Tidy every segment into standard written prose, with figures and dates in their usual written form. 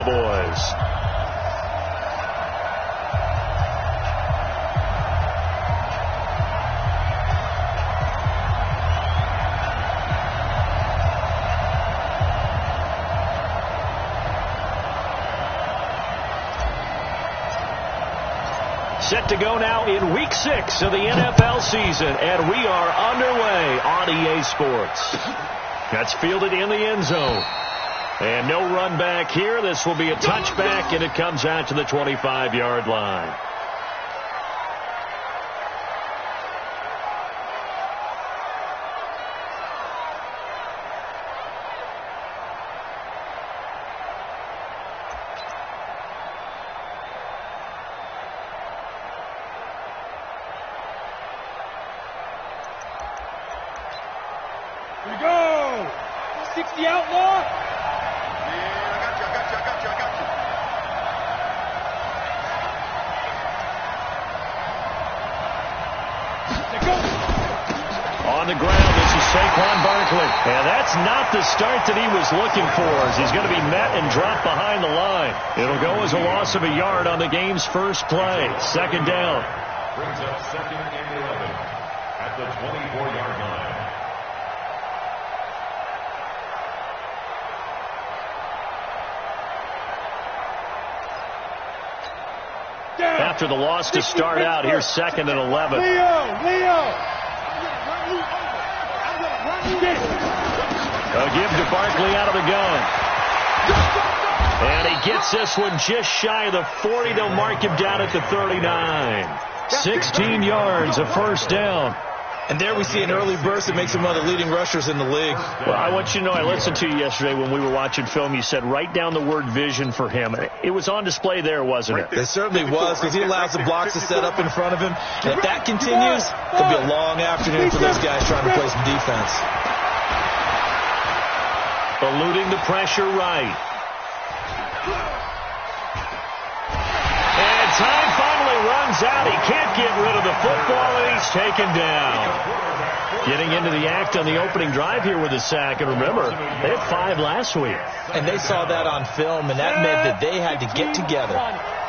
Boys. Set to go now in Week 6 of the NFL season, and we are underway on EA Sports. That's fielded in the end zone. And no run back here. This will be a touchback, and it comes out to the 25-yard line. Here we go. 60 outlaw. On the ground, this is Saquon Barkley. And that's not the start that he was looking for, as he's going to be met and dropped behind the line. It'll go as a loss of a yard on the game's first play. Second down. Brings up 2nd and 11 at the 24-yard line. After the loss to start out, here's 2nd and 11. Leo. A give to Barkley out of the gun. And he gets this one just shy of the 40. They'll mark him down at the 39. 16 yards, a first down. And there we see an early burst that makes him one of the leading rushers in the league. Well, I want you to know, I listened to you yesterday when we were watching film. You said write down the word vision for him. It was on display there, wasn't it? It certainly was, because he allows the blocks to set up in front of him. And if that continues, it could be a long afternoon for those guys trying to play some defense. Eluding the pressure right. And time finally runs out. He can't get rid of the football, and he's taken down. Getting into the act on the opening drive here with a sack. And remember, they had 5 last week. And they saw that on film, and that meant that they had to get together.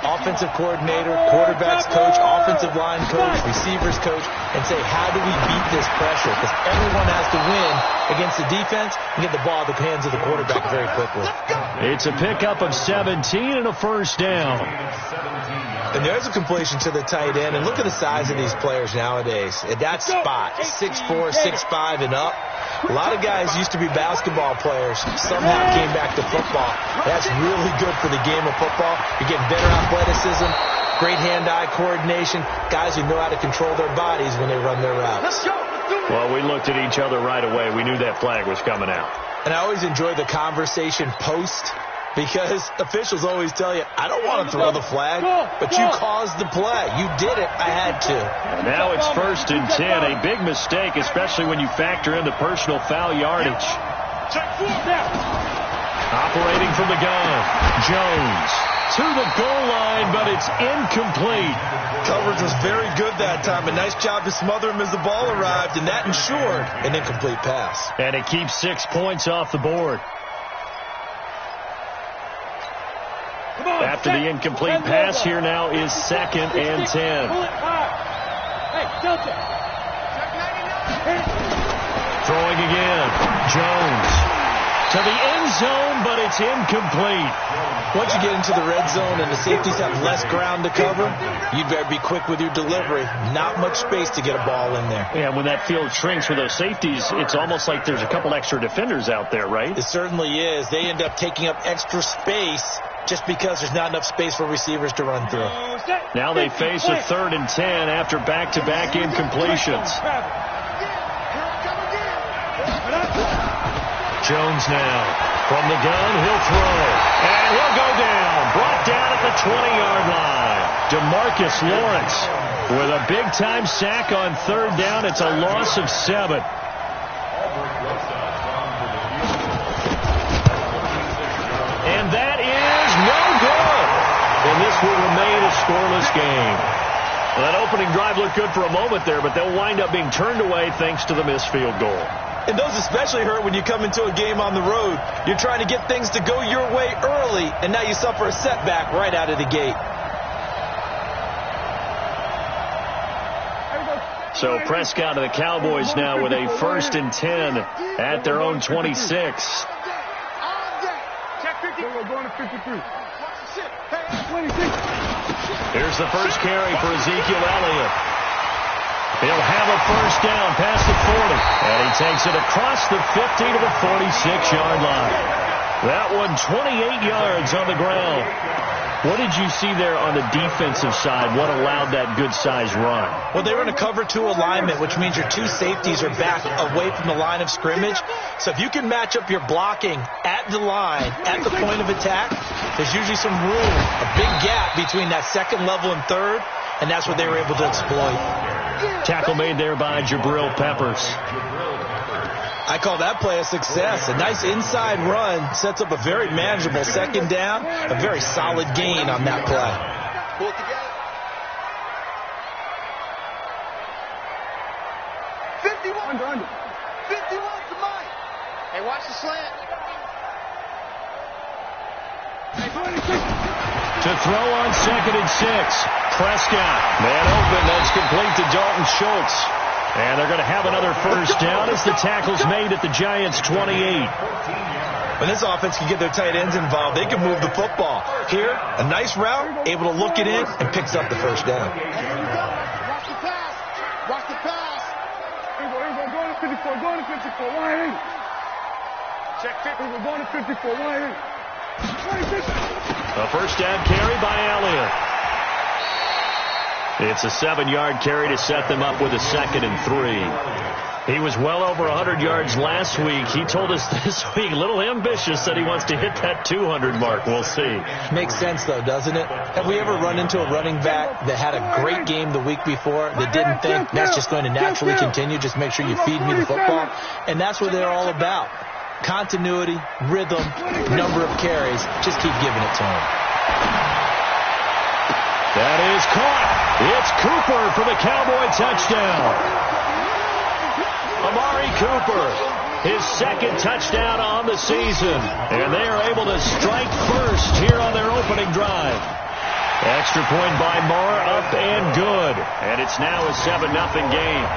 Offensive coordinator, quarterbacks coach, offensive line coach, receivers coach, and say, how do we beat this pressure? Because everyone has to win against the defense and get the ball in the hands of the quarterback very quickly. It's a pickup of 17 and a first down. And there's a completion to the tight end. And look at the size of these players nowadays. At that spot, 6'4", 6'5", and up. A lot of guys used to be basketball players. Somehow came back to football. That's really good for the game of football. You're getting better athleticism, great hand-eye coordination, guys who know how to control their bodies when they run their routes. Well, we looked at each other right away. We knew that flag was coming out. And I always enjoy the conversation post, because officials always tell you, I don't want to throw the flag, but you caused the play. You did it. I had to. And now it's 1st and 10. A big mistake, especially when you factor in the personal foul yardage. Operating from the gun, Jones to the goal line, but it's incomplete. Coverage was very good that time. A nice job to smother him as the ball arrived, and that ensured an incomplete pass. And it keeps 6 points off the board. After the incomplete pass, here now is 2nd and 10. Throwing again. Jones to the end zone, but it's incomplete. Once you get into the red zone and the safeties have less ground to cover, you'd better be quick with your delivery. Not much space to get a ball in there. Yeah, when that field shrinks for those safeties, it's almost like there's a couple extra defenders out there, right? It certainly is. They end up taking up extra space just because there's not enough space for receivers to run through. Now they face a 3rd and 10 after back-to-back incompletions. Jones now from the gun, he'll throw, and he'll go down, brought down at the 20-yard line. DeMarcus Lawrence with a big-time sack on 3rd down. It's a loss of 7. And that is no good. And this will remain a scoreless game. Well, that opening drive looked good for a moment there, but they'll wind up being turned away thanks to the missed field goal. And those especially hurt when you come into a game on the road. You're trying to get things to go your way early, and now you suffer a setback right out of the gate. So Prescott and the Cowboys now with a 1st and 10 at their own 26. Here's the first carry for Ezekiel Elliott. He'll have a first down past the 40. And he takes it across the 50 to the 46-yard line. That one 28 yards on the ground. What did you see there on the defensive side? What allowed that good-sized run? Well, they were in a cover 2 alignment, which means your 2 safeties are back away from the line of scrimmage. So if you can match up your blocking at the line, at the point of attack, there's usually some room, a big gap between that second level and third, and that's what they were able to exploit. Tackle made there by Jabril Peppers. I call that play a success. A nice inside run sets up a very manageable second down, a very solid gain on that play. Pull it together. 51. Under. 51 to Mike. Hey, watch the slant. To throw on 2nd and 6. Prescott. Man open. That's complete to Dalton Schultz. And they're going to have another first down as the tackle's made at the Giants' 28. When this offense can get their tight ends involved, they can move the football. Here, a nice route, able to look it in, and picks up the first down. Watch the pass. Watch the pass. Go to 54. Go to 54. Wide. Check 50. We're going to 54. Wide. A first down carry by Elliott. It's a 7-yard carry to set them up with a 2nd and 3. He was well over 100 yards last week. He told us this week, a little ambitious, that he wants to hit that 200 mark. We'll see. Makes sense, though, doesn't it? Have we ever run into a running back that had a great game the week before that didn't think that's just going to naturally continue? Just make sure you feed me the football. And that's what they're all about. Continuity, rhythm, number of carries. Just keep giving it to him. That is caught. It's Cooper for the Cowboy touchdown. Amari Cooper, his 2nd touchdown on the season. And they are able to strike first here on their opening drive. Extra point by Moore, up and good. And it's now a 7-0 game.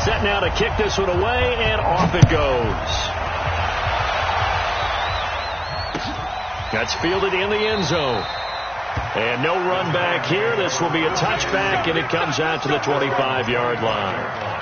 Set now to kick this one away, and off it goes. That's fielded in the end zone. And no run back here. This will be a touchback, and it comes out to the 25-yard line.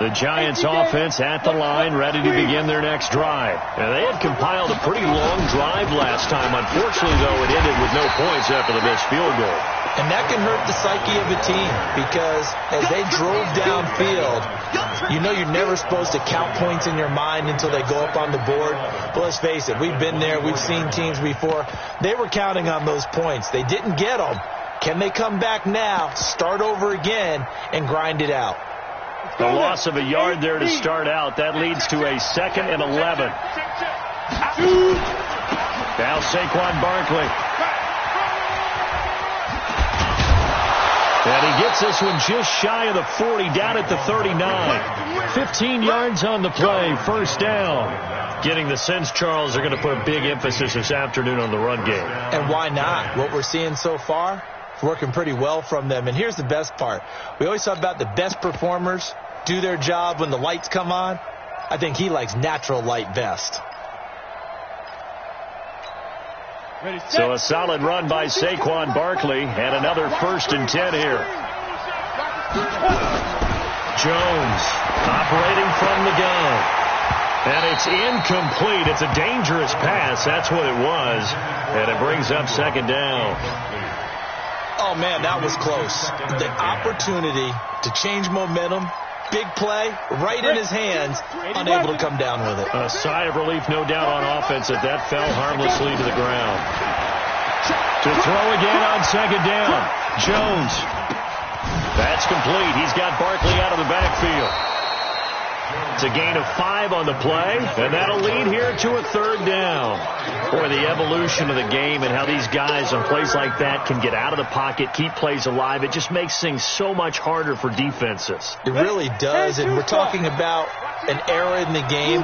The Giants offense at the line, ready to begin their next drive. And they had compiled a pretty long drive last time. Unfortunately, though, it ended with no points after the missed field goal. And that can hurt the psyche of a team because as they drove downfield, you know you're never supposed to count points in your mind until they go up on the board. But let's face it, we've been there. We've seen teams before. They were counting on those points. They didn't get them. Can they come back now, start over again, and grind it out? The loss of a yard there to start out. That leads to a 2nd and 11. Now Saquon Barkley. And he gets this one just shy of the 40, down at the 39. 15 yards on the play, first down. Getting the sense, Charles, they're going to put a big emphasis this afternoon on the run game. And why not? What we're seeing so far, it's working pretty well from them. And here's the best part. We always talk about the best performers do their job when the lights come on. I think he likes natural light best. So a solid run by Saquon Barkley, and another 1st and 10 here. Jones operating from the gun. And it's incomplete. It's a dangerous pass. That's what it was. And it brings up 2nd down. Oh, man, that was close. The opportunity to change momentum, big play, right in his hands, unable to come down with it. A sigh of relief, no doubt, on offense that fell harmlessly to the ground. To throw again on second down. Jones. That's complete. He's got Barkley out of the backfield. It's a gain of 5 on the play, and that'll lead here to a third down. Boy, the evolution of the game and how these guys on plays like that can get out of the pocket, keep plays alive, it just makes things so much harder for defenses. It really does, and we're talking about an era in the game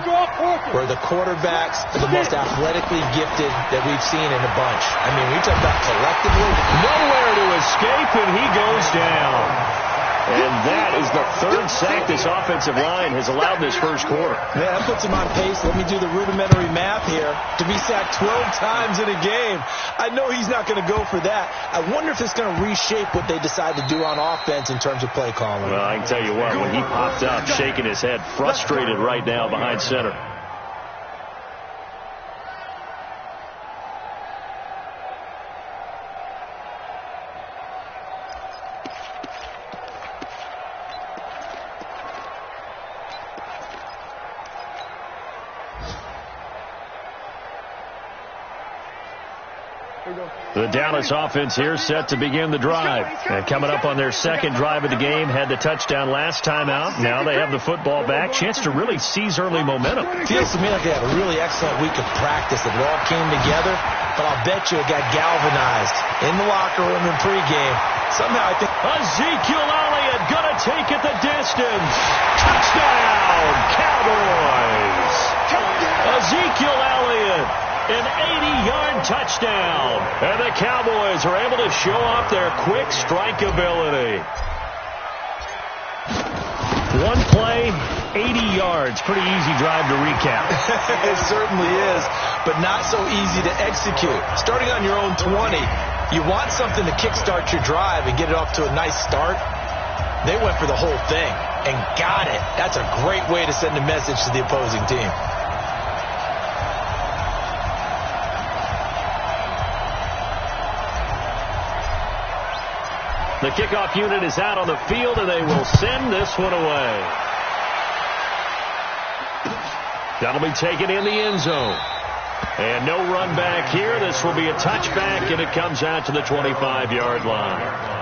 where the quarterbacks are the most athletically gifted that we've seen in a bunch. I mean, we talk about collectively. Nowhere to escape, and he goes down. And that is the third sack this offensive line has allowed this first quarter. Yeah, that puts him on pace. Let me do the rudimentary math here. To be sacked 12 times in a game, I know he's not going to go for that. I wonder if it's going to reshape what they decide to do on offense in terms of play calling. Well, I can tell you what, when he popped up, shaking his head, frustrated right now behind center. The Dallas offense here set to begin the drive. And coming up on their second drive of the game, had the touchdown last time out. Now they have the football back. Chance to really seize early momentum. Feels to me like they had a really excellent week of practice. It all came together, but I'll bet you it got galvanized in the locker room in pregame. Somehow I think Ezekiel Elliott gonna take it the distance. Touchdown, Cowboys! Ezekiel Elliott. An 80-yard touchdown. And the Cowboys are able to show off their quick strike ability. One play, 80 yards. Pretty easy drive to recap. It certainly is, but not so easy to execute. Starting on your own 20, you want something to kickstart your drive and get it off to a nice start. They went for the whole thing and got it. That's a great way to send a message to the opposing team. The kickoff unit is out on the field, and they will send this one away. That'll be taken in the end zone. And no run back here. This will be a touchback, and it comes out to the 25-yard line.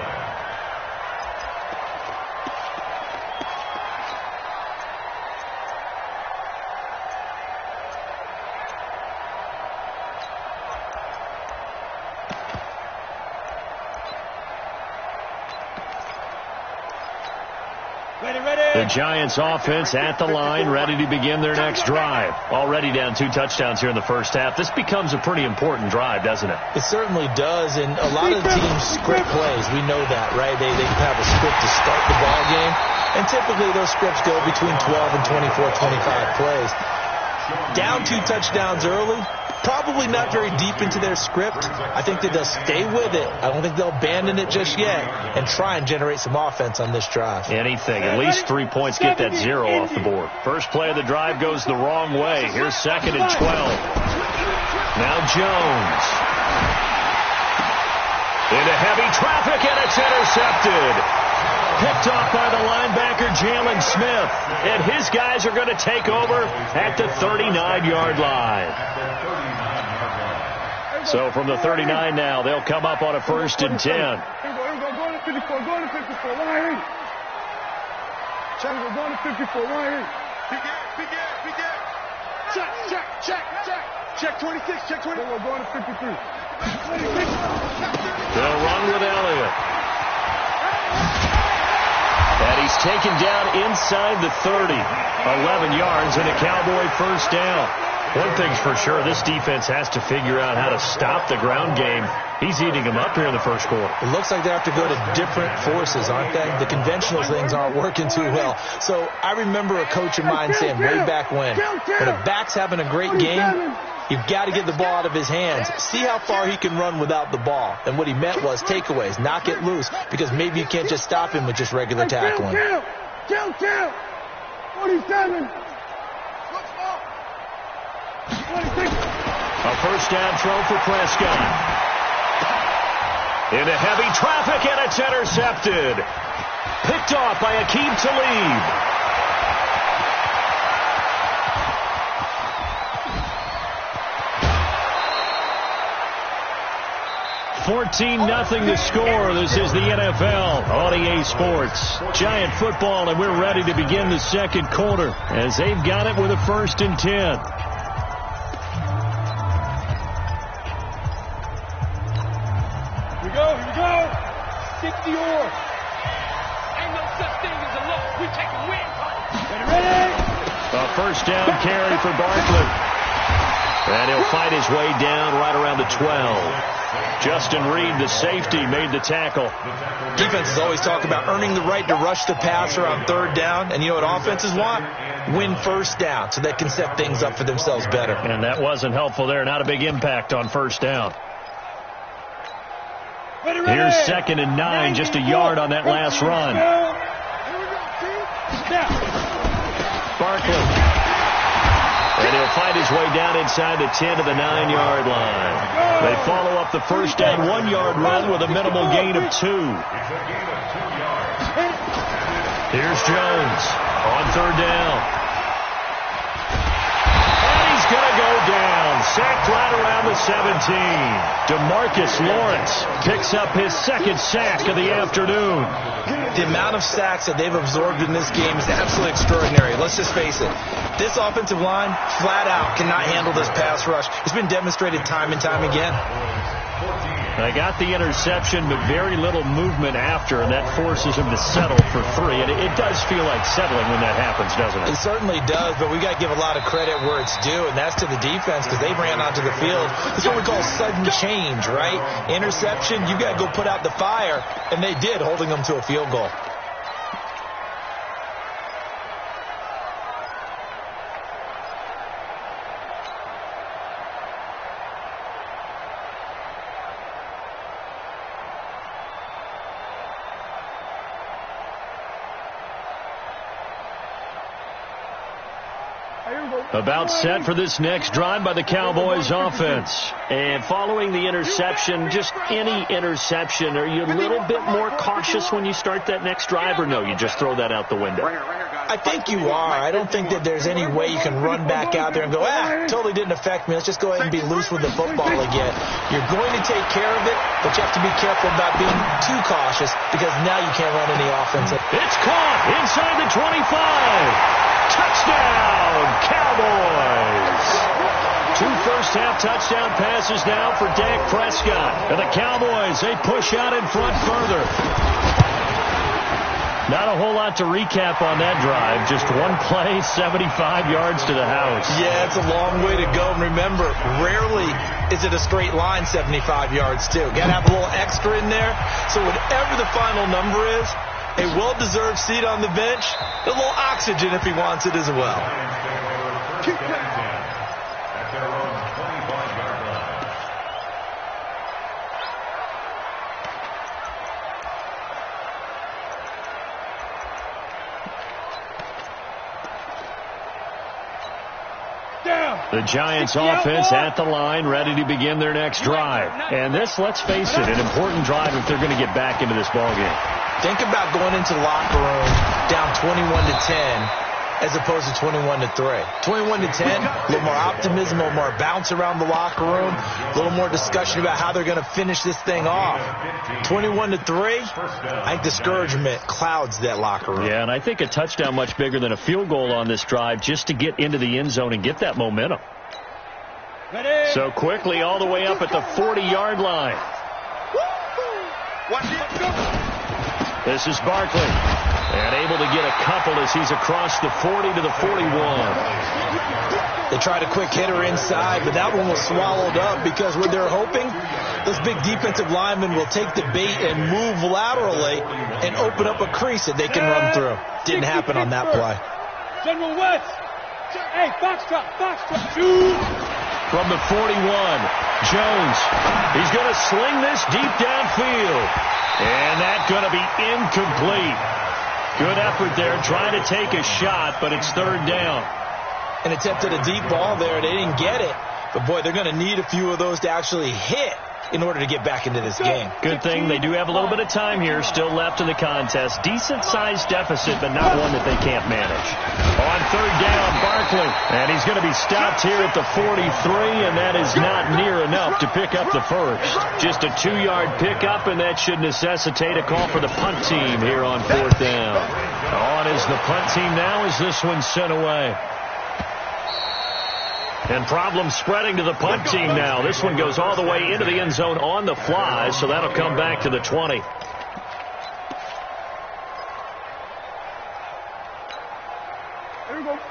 The Giants offense at the line, ready to begin their next drive. Already down 2 touchdowns here in the first half. This becomes a pretty important drive, doesn't it? It certainly does, and a lot of the teams script plays. We know that, right? They have a script to start the ball game, and typically those scripts go between 12 and 24, 25 plays. Down 2 touchdowns early, probably not very deep into their script. I think that they'll stay with it. I don't think they'll abandon it just yet and try and generate some offense on this drive. Anything. At least 3 points, get that 0 off the board. First play of the drive goes the wrong way. Here's 2nd and 12. Now Jones. Into heavy traffic, and it's intercepted. Picked off by the linebacker, Jalen Smith. And his guys are going to take over at the 39-yard line. So from the 39 now, they'll come up on a 1st and 10. Here we go. Go to 54. Go to 54. Why? Check. Go to 54. Why? Begin. Check 26. Check 20. We're going to 53. They'll run with Elliott. And he's taken down inside the 30. 11 yards and a Cowboy first down. One thing's for sure, this defense has to figure out how to stop the ground game. He's eating them up here in the first quarter. It looks like they have to go to different forces, aren't they? The conventional things aren't working too well. So I remember a coach of mine saying way back when a back's having a great game, you've got to get the ball out of his hands. See how far he can run without the ball. And what he meant was takeaways, knock it loose, because maybe you can't just stop him with just regular tackling. 47. A first down throw for Prescott. Into heavy traffic, and it's intercepted. Picked off by Aqib Talib. 14-0 the score. This is the NFL on EA Sports. Giant football, and we're ready to begin the second quarter as they've got it with a 1st and 10. Here we go. Stick the oar. Ain't no such thing as a loss. We take a win. Ready? A 1st down carry for Barkley. And he'll fight his way down right around the 12. Justin Reed, the safety, made the tackle. Defenses always talk about earning the right to rush the passer on 3rd down. And you know what offenses want? Win 1st down so they can set things up for themselves better. And that wasn't helpful there. Not a big impact on 1st down. Here's 2nd and 9, just a yard on that last run. Barkley. And he'll fight his way down inside the 10 to the 9-yard line. They follow up the 1st down 1-yard run with a minimal gain of 2. Here's Jones on 3rd down. And he's going to go down. Sacked right around the 17. DeMarcus Lawrence picks up his 2nd sack of the afternoon. The amount of sacks that they've absorbed in this game is absolutely extraordinary. Let's just face it. This offensive line, flat out, cannot handle this pass rush. It's been demonstrated time and time again. They got the interception, but very little movement after, and that forces him to settle for 3. And it does feel like settling when that happens, doesn't it? It certainly does, but we got to give a lot of credit where it's due, and that's to the defense because they ran onto the field. It's what we call sudden change, right? Interception, you got to go put out the fire, and they did, holding them to a field goal. About set for this next drive by the Cowboys offense. And following the interception, just any interception, are you a little bit more cautious when you start that next drive, or no, you just throw that out the window? I think you are. I don't think that there's any way you can run back out there and go, totally didn't affect me. Let's just go ahead and be loose with the football again. You're going to take care of it, but you have to be careful about being too cautious because now you can't run any offense. It's caught inside the 25. Touchdown, Cowboys! 2 first-half touchdown passes now for Dak Prescott. And the Cowboys, they push out in front further. Not a whole lot to recap on that drive. Just one play, 75 yards to the house. Yeah, it's a long way to go. And remember, rarely is it a straight line 75 yards, too. Got to have a little extra in there. So whatever the final number is, a well-deserved seat on the bench, a little oxygen if he wants it as well. The Giants offense at the line, ready to begin their next drive. And this, let's face it, an important drive if they're going to get back into this ballgame. Think about going into the locker room down 21-10 as opposed to 21-3. 21-10, a little more optimism, a little more bounce around the locker room, a little more discussion about how they're going to finish this thing off. 21-3, I think discouragement clouds that locker room. Yeah, and I think a touchdown much bigger than a field goal on this drive just to get into the end zone and get that momentum. Ready? So quickly all the way up at the 40-yard line. This is Barkley. And able to get a couple as he's across the 40 to the 41. They tried a quick hitter inside, but that one was swallowed up because what they're hoping, those big defensive linemen will take the bait and move laterally and open up a crease that they can run through. Didn't happen on that play. General West. Hey, foxtrot. Shoot. From the 41, Jones. He's going to sling this deep downfield. And that's going to be incomplete. Good effort there, trying to take a shot, but it's 3rd down. And attempted a deep ball there. They didn't get it. But, boy, they're going to need a few of those to actually hit in order to get back into this game. Good thing they do have a little bit of time here still left in the contest. Decent-sized deficit, but not one that they can't manage. On third down, Barkley. And he's going to be stopped here at the 43, and that is not near enough to pick up the first. Just a 2-yard pickup, and that should necessitate a call for the punt team here on fourth down. On is the punt team now as this one's sent away. And problems spreading to the punt team now. This one goes all the way into the end zone on the fly, so that'll come back to the 20.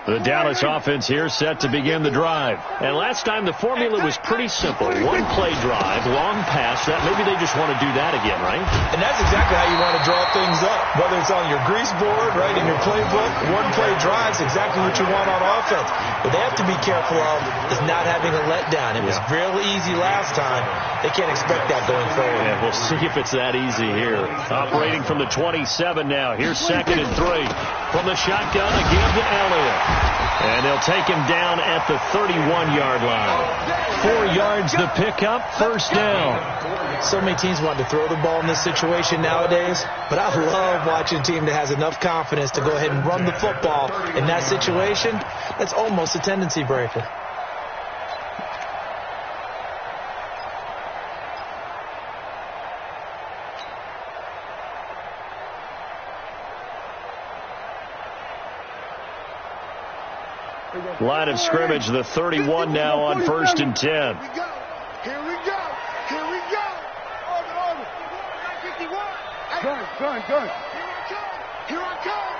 The Dallas offense here set to begin the drive. And last time the formula was pretty simple. One play drive, long pass. That maybe they just want to do that again, right? And that's exactly how you want to draw things up. Whether it's on your grease board, right, in your playbook, one play drive is exactly what you want on offense. What they have to be careful of is not having a letdown. It was really easy last time. They can't expect that going forward. Yeah, we'll see if it's that easy here. Operating from the 27 now. Here's 2nd and 3. From the shotgun again to Elliott. And they'll take him down at the 31-yard line. 4 yards the pickup, first down. So many teams want to throw the ball in this situation nowadays, but I love watching a team that has enough confidence to go ahead and run the football in that situation. That's almost a tendency breaker. Line of scrimmage, the 31 now on 1st and 10. Here we go. Here we go. Order. 51. Gun. Here I come.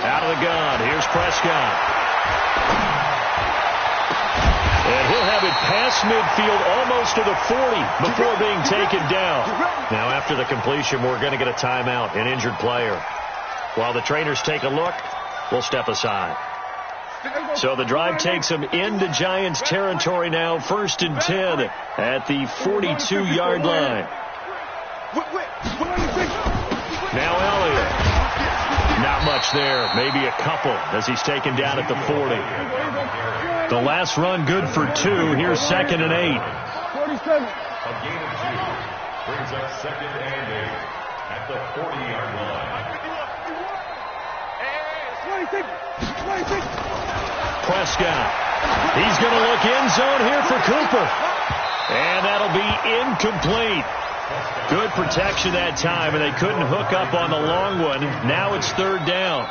Out of the gun. Here's Prescott. And he'll have it past midfield almost to the 40 before being taken down. Now after the completion, we're going to get a timeout, an injured player. While the trainers take a look, we'll step aside. So the drive takes them into Giants territory now, 1st and 10 at the 42-yard line. Now Elliott. Not much there, maybe a couple as he's taken down at the 40. The last run good for 2. Here's 2nd and 8. 47. A gain of 2 brings up 2nd and 8 at the 40-yard line. 26. Prescott. He's going to look end zone here for Cooper. And that'll be incomplete. Good protection that time, and they couldn't hook up on the long one. Now it's 3rd down.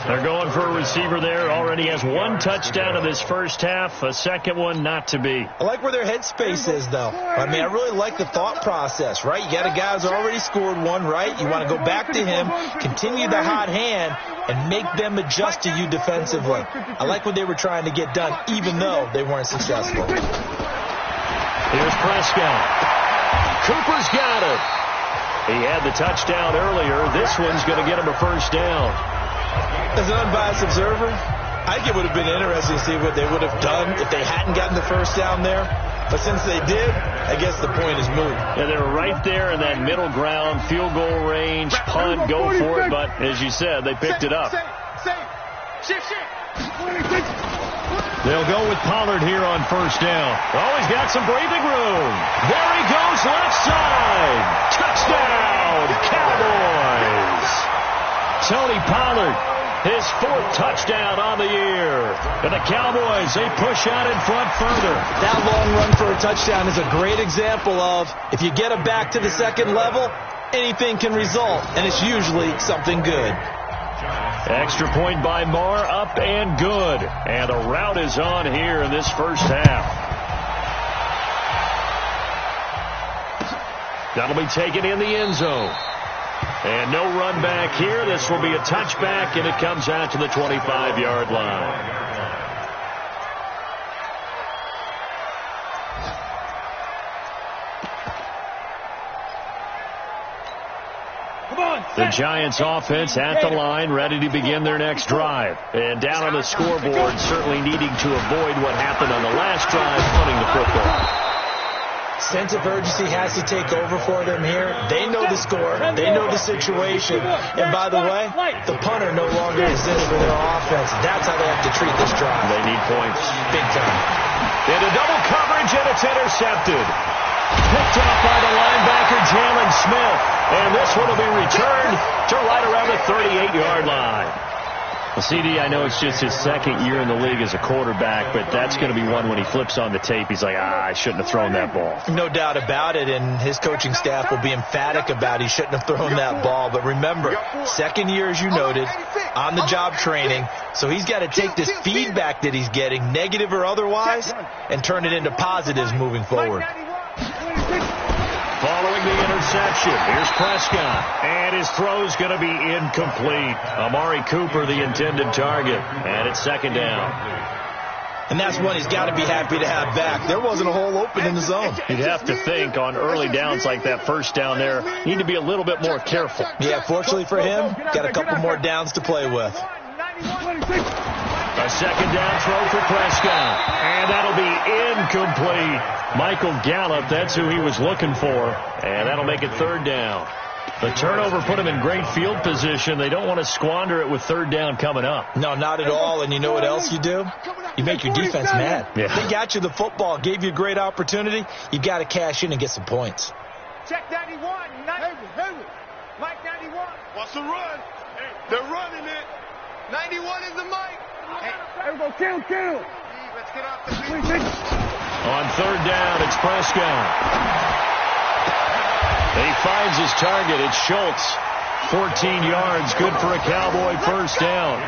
They're going for a receiver there. Already has 1 touchdown in this first half. A second one not to be. I like where their headspace is, though. I mean, I really like the thought process, right? You got a guy who's already scored 1, right? You want to go back to him, continue the hot hand, and make them adjust to you defensively. I like what they were trying to get done, even though they weren't successful. Here's Prescott. Cooper's got it. He had the touchdown earlier. This one's going to get him a first down. As an unbiased observer, I think it would have been interesting to see what they would have done if they hadn't gotten the first down there. But since they did, I guess the point is moot. Yeah, they were right there in that middle ground, field goal range, punt, go for it. But as you said, they picked it up. They'll go with Pollard here on first down. Oh, he's got some breathing room. There he goes, left side. Touchdown, Cowboys. Tony Pollard, his 4th touchdown on the year. And the Cowboys, they push out in front further. That long run for a touchdown is a great example of if you get it back to the 2nd level, anything can result, and it's usually something good. Extra point by Marr, up and good. And the route is on here in this first half. That'll be taken in the end zone. And no run back here. This will be a touchback, and it comes out to the 25-yard line. The Giants offense at the line, ready to begin their next drive. And down on the scoreboard, certainly needing to avoid what happened on the last drive, punting the football. Sense of urgency has to take over for them here. They know the score. They know the situation. And by the way, the punter no longer exists for their offense. That's how they have to treat this drive. They need points. Big time. Into double coverage, and it's intercepted. Picked off by the linebacker, Jalen Smith. And this one will be returned to right around the 38-yard line. Well, CD, I know it's just his second year in the league as a quarterback, but that's going to be one when he flips on the tape. He's like, I shouldn't have thrown that ball. No doubt about it, and his coaching staff will be emphatic about he shouldn't have thrown that ball. But remember, second year, as you noted, on-the-job training, so he's got to take this feedback that he's getting, negative or otherwise, and turn it into positives moving forward. Following the interception, here's Prescott. And his throw's going to be incomplete. Amari Cooper, the intended target. And it's second down. And that's one he's got to be happy to have back. There wasn't a hole open in the zone. You'd have to think on early downs like that first down there, you need to be a little bit more careful. Yeah, fortunately for him, got a couple more downs to play with. A second down throw for Prescott. And that'll be incomplete. Michael Gallup, that's who he was looking for. And that'll make it third down. The turnover put him in great field position. They don't want to squander it with third down coming up. No, not at all. And you know what else you do? You make your defense mad. Yeah. They got you the football, gave you a great opportunity. You got to cash in and get some points. Check 91. Mike 91. What's the run? They're running it. 91 is the Mike. Hey, go, kill. Let's get off the field. On third down, it's Prescott. He finds his target. It's Schultz. 14 yards, good for a Cowboy first down.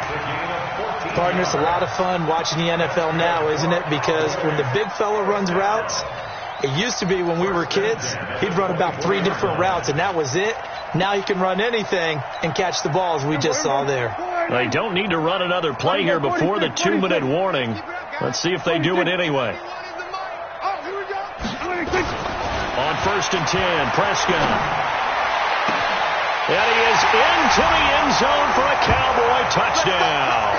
Partner, it's a lot of fun watching the NFL now, isn't it? Because when the big fella runs routes, it used to be when we were kids, he'd run about 3 different routes, and that was it. Now he can run anything and catch the balls we just saw there. They don't need to run another play here before the 2-minute warning. Let's see if they do it anyway. On first and 10, Prescott. And he is into the end zone for a Cowboy touchdown.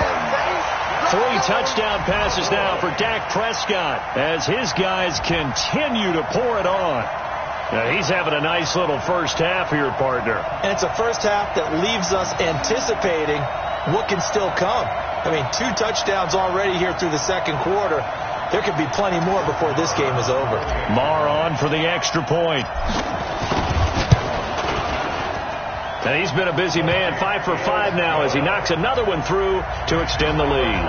3 touchdown passes now for Dak Prescott as his guys continue to pour it on. Now, he's having a nice little first half here, partner. And it's a first half that leaves us anticipating what can still come. I mean, 2 touchdowns already here through the second quarter. There could be plenty more before this game is over. Marr on for the extra point. And he's been a busy man, 5 for 5 now as he knocks another one through to extend the lead.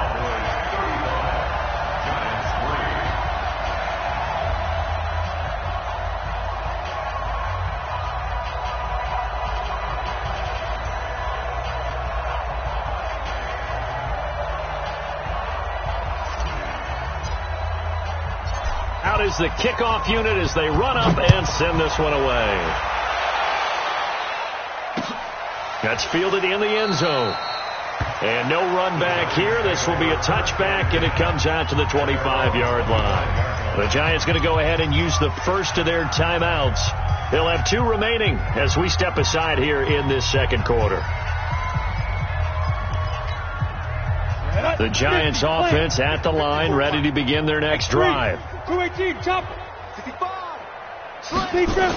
Out is the kickoff unit as they run up and send this one away. That's fielded in the end zone. And no run back here. This will be a touchback, and it comes out to the 25-yard line. The Giants going to go ahead and use the first of their timeouts. They'll have 2 remaining as we step aside here in this second quarter. The Giants offense at the line, ready to begin their next drive. 218, chop. 55.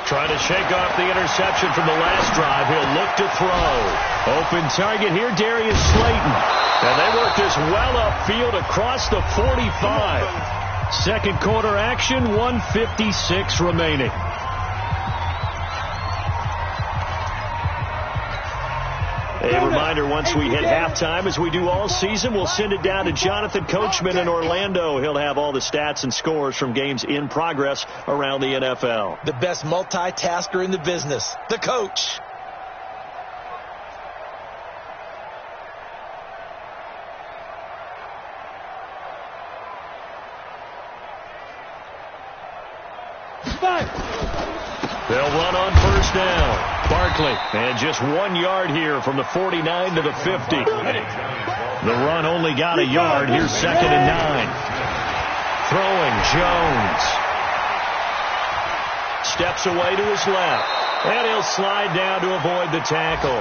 Trying to shake off the interception from the last drive. He'll look to throw. Open target here, Darius Slayton. And they work this well upfield across the 45. Second quarter action, 1:56 remaining. A reminder, once we hit halftime, as we do all season, we'll send it down to Jonathan Coachman in Orlando. He'll have all the stats and scores from games in progress around the NFL. The best multitasker in the business, the coach. They'll run on first down. Barkley, and just 1 yard here from the 49 to the 50. The run only got a yard. Here's second and 9. Throwing, Jones. Steps away to his left. And he'll slide down to avoid the tackle.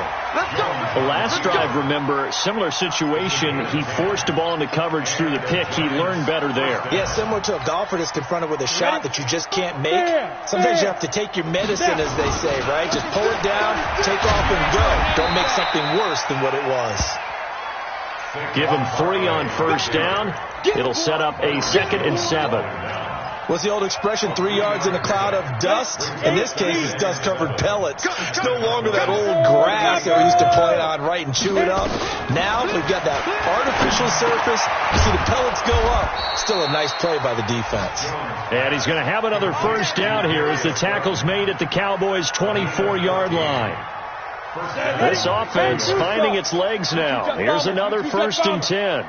The last drive, remember, similar situation. He forced the ball into coverage through the pick. He learned better there. Yeah, similar to a golfer that's confronted with a shot that you just can't make. Sometimes you have to take your medicine, as they say, right? Just pull it down, take off, and go. Don't make something worse than what it was. Give him 3 on first down. It'll set up a 2nd and 7. What's the old expression, 3 yards in a cloud of dust? In this case, it's dust-covered pellets. It's no longer that old grass that we used to play on, right, and chew it up. Now we've got that artificial surface. You see the pellets go up. Still a nice play by the defense. And he's going to have another first down here as the tackle's made at the Cowboys' 24-yard line. This offense finding its legs now. Here's another 1st and 10.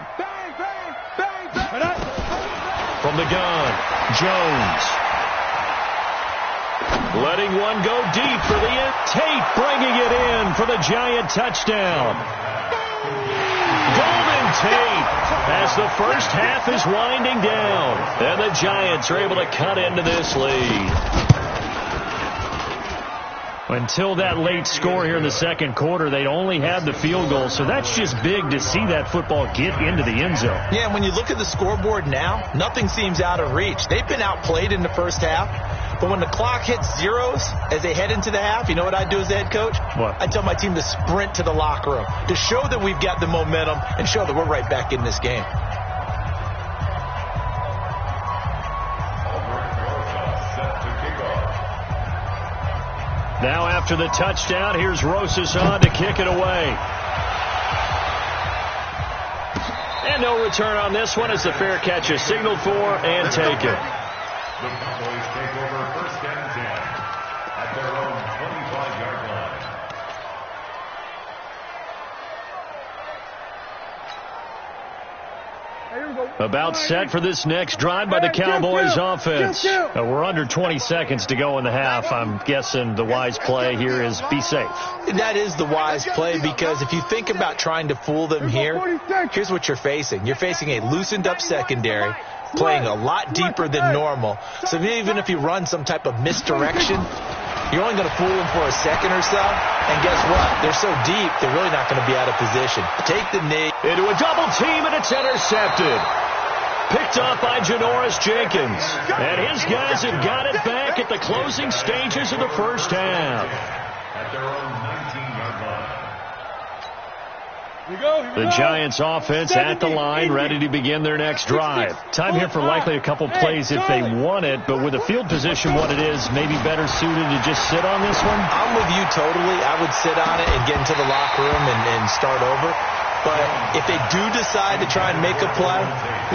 From the gun, Jones. Letting one go deep for the end. Tate bringing it in for the Giant touchdown. Golden Tate as the first half is winding down. And the Giants are able to cut into this lead. Until that late score here in the second quarter, they'd only had the field goal, so that's just big to see that football get into the end zone. Yeah, and when you look at the scoreboard now, nothing seems out of reach. They've been outplayed in the first half, but when the clock hits zeros as they head into the half, you know what I do as the head coach? What? I tell my team to sprint to the locker room to show that we've got the momentum and show that we're right back in this game. Now after the touchdown, here's Rosas on to kick it away. And no return on this one as the fair catch is signaled for and taken. The Cowboys take over 1st and 10 at their own 25-yard line. About set for this next drive by the Cowboys offense. We're under 20 seconds to go in the half. I'm guessing the wise play here is be safe. That is the wise play because if you think about trying to fool them here, here's what you're facing. You're facing a loosened up secondary, playing a lot deeper than normal. So even if you run some type of misdirection, you're only going to fool them for a second or so. And guess what? They're so deep, they're really not going to be out of position. Take the knee. Into a double team, and it's intercepted. Picked off by Janoris Jenkins. And his guys have got it back at the closing stages of the first half. At their own 19-yard line. The Giants offense at the line, ready to begin their next drive. Time here for likely a couple plays if they want it, but with the field position what it is, maybe better suited to just sit on this one? I'm with you totally. I would sit on it and get into the locker room and start over. But if they do decide to try and make a play,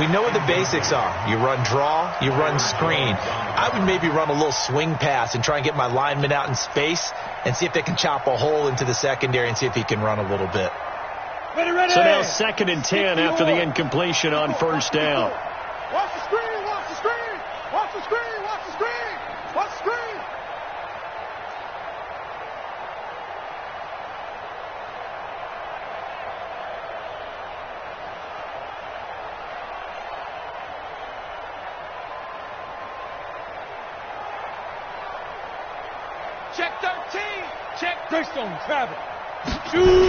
we know what the basics are. You run draw, you run screen. I would maybe run a little swing pass and try and get my lineman out in space and see if they can chop a hole into the secondary and see if he can run a little bit. So now 2nd and 10 after the incompletion on first down. Watch the screen, watch the screen, watch the screen, watch the screen, watch the screen. Check 13. Check. Greystone, travel. Shoot.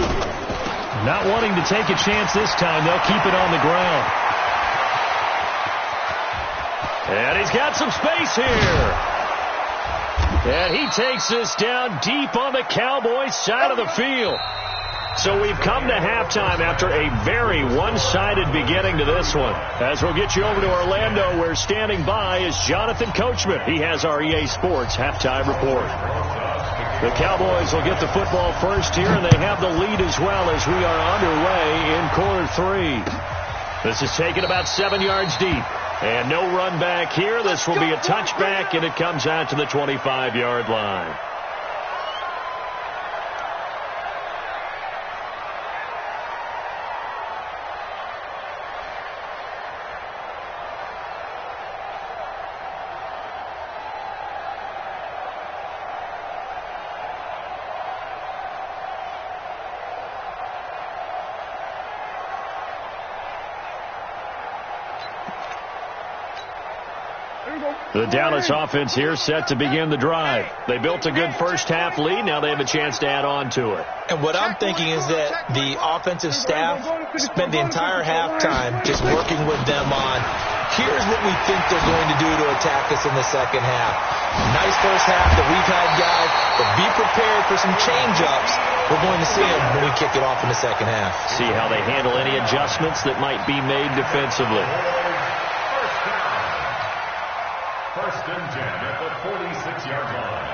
Not wanting to take a chance this time. They'll keep it on the ground. And he's got some space here. And he takes this down deep on the Cowboys side of the field. So we've come to halftime after a very one-sided beginning to this one. As we'll get you over to Orlando, where standing by is Jonathan Coachman. He has our EA Sports halftime report. The Cowboys will get the football first here, and they have the lead as well as we are underway in quarter 3. This is taken about 7 yards deep. And no run back here. This will be a touchback, and it comes out to the 25-yard line. The Dallas offense here set to begin the drive. They built a good first-half lead. Now they have a chance to add on to it. And what I'm thinking is that the offensive staff spent the entire halftime just working with them on, here's what we think they're going to do to attack us in the second half. Nice first half that we've had, guys, but be prepared for some change-ups. We're going to see them when we kick it off in the second half. See how they handle any adjustments that might be made defensively. First and 10 at the 46-yard line.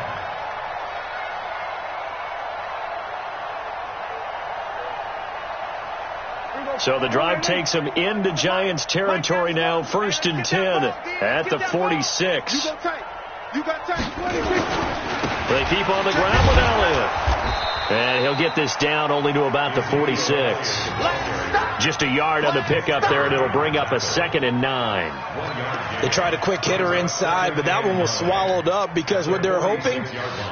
So the drive takes them into Giants territory now. First and 10 at the 46. They keep on the ground with Elliott. And he'll get this down only to about the 46. Just a yard on the pickup there, and it'll bring up a 2nd and 9. They tried a quick hitter inside, but that one was swallowed up because what they're hoping,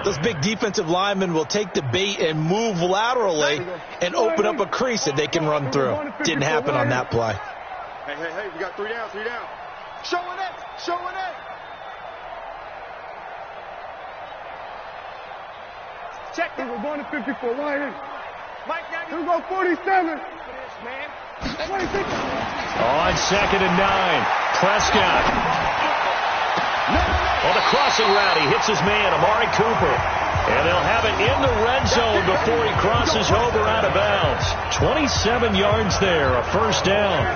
those big defensive linemen will take the bait and move laterally and open up a crease that they can run through. Didn't happen on that play. Hey, we got 3 down. Showing it. Check it. We're going to 54. Why? Mike, now Here we go, 47. man. 26. On 2nd and 9. Prescott. On the crossing route, he hits his man, Amari Cooper. And they'll have it in the red zone before he crosses over out of bounds. 27 yards there, a first down.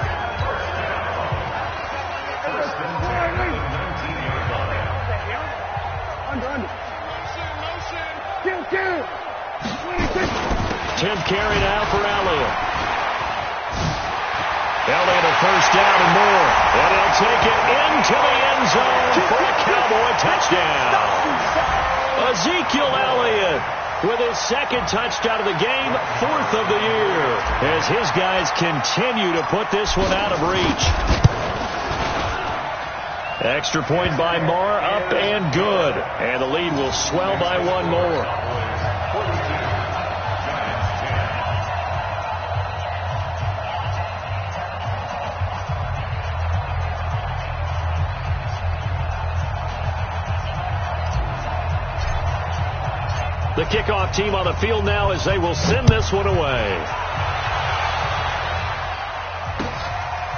Under. Kill. 26. 10th carry now for Elliott. Elliott a first down and more. And he'll take it into the end zone for a Cowboy touchdown. Ezekiel Elliott with his 2nd touchdown of the game, 4th of the year, as his guys continue to put this one out of reach. Extra point by Marr, up and good. And the lead will swell by one more. The kickoff team on the field now as they will send this one away.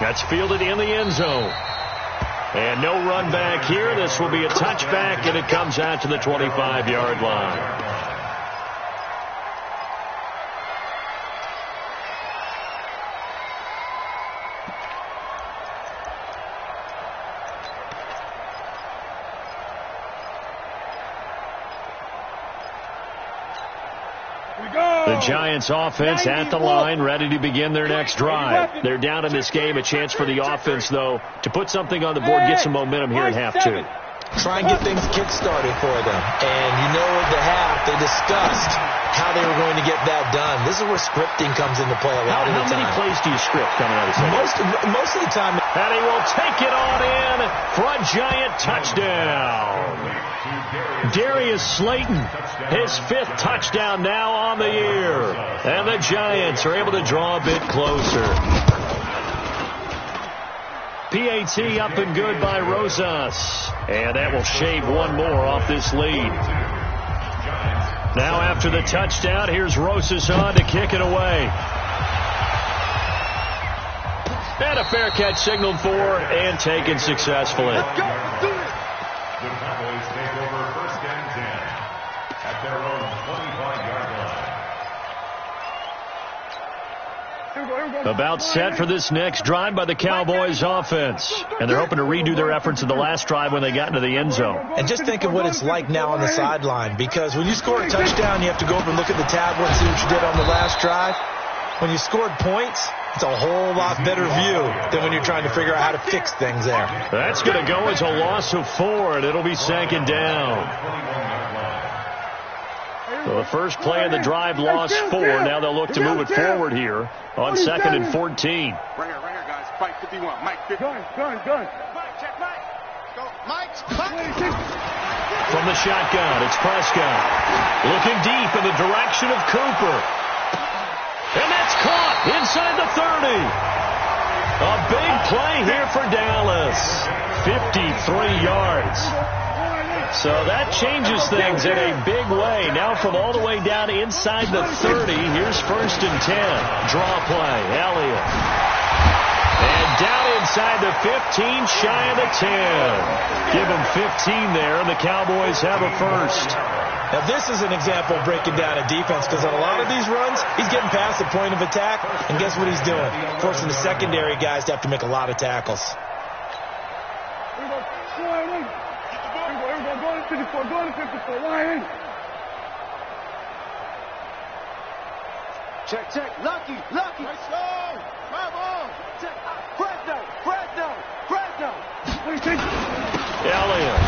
That's fielded in the end zone. And no run back here. This will be a touchback, and it comes out to the 25-yard line. The Giants offense at the line, ready to begin their next drive. They're down in this game. A chance for the offense, though, to put something on the board, get some momentum here at half 2. Try and get things kick-started for them. And you know at the half, they discussed how they were going to get that done. This is where scripting comes into play a lot of the time. How many plays do you script coming out of the Most of the time. And he will take it on in for a Giant touchdown. Darius Slayton, his 5th touchdown now on the year. And the Giants are able to draw a bit closer. PAT up and good by Rosas. And that will shave one more off this lead. Now after the touchdown, here's Rosas on to kick it away. And a fair catch signaled for and taken successfully. The Cowboys take over first and 10 at their own 25-yard line. About set for this next drive by the Cowboys offense. And they're hoping to redo their efforts in the last drive when they got into the end zone. And just think of what it's like now on the sideline. Because when you score a touchdown, you have to go over and look at the tablet and see what you did on the last drive. When you scored points, it's a whole lot better view than when you're trying to figure out how to fix things there. That's going to go as a loss of 4, and it'll be 2nd down. So the first play of the drive lost 4. Now they'll look to move it forward here on 2nd and 14. Right here, guys. Fight 51. Mike, 50. Gun. Mike, check Mike. Go. Mike. From the shotgun, it's Prescott. Looking deep in the direction of Cooper. And that's caught inside the 30. A big play here for Dallas. 3 yards. So that changes things in a big way. Now from all the way down inside the 30, here's 1st and 10. Draw play, Elliott. And down inside the 15, shy of the 10. Give him 15 there, and the Cowboys have a first. Now this is an example of breaking down a defense, because on a lot of these runs, he's getting past the point of attack, and guess what he's doing? Forcing the secondary guys to have to make a lot of tackles. Go to 54, line in. Check. Lucky. Let's go. Come on. Fresno. Elliott.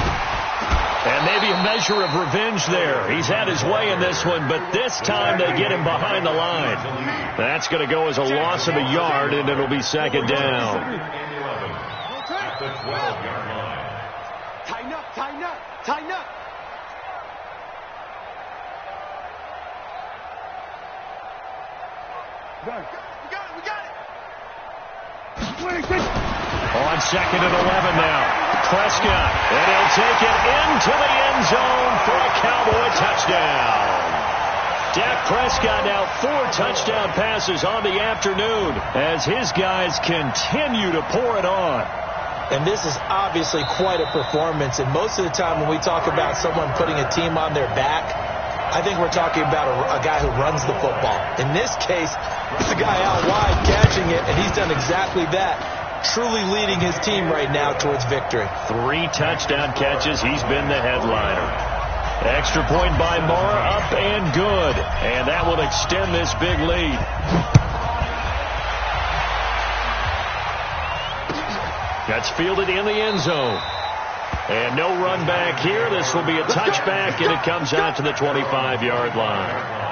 And maybe a measure of revenge there. He's had his way in this one, but this time they get him behind the line. That's going to go as a loss of a yard, and it'll be 2nd down. At the 12-yard line. Tighten up. We got it. On 2nd and 11 now. Prescott, and he'll take it into the end zone for a Cowboy touchdown. Dak Prescott now 4 touchdown passes on the afternoon as his guys continue to pour it on. And this is obviously quite a performance. And most of the time when we talk about someone putting a team on their back, I think we're talking about a guy who runs the football. In this case, it's a guy out wide catching it, and he's done exactly that, truly leading his team right now towards victory. 3 touchdown catches. He's been the headliner. Extra point by Mara, up and good. And that will extend this big lead. That's fielded in the end zone. And no run back here. This will be a touchback, and it comes out to the 25-yard line.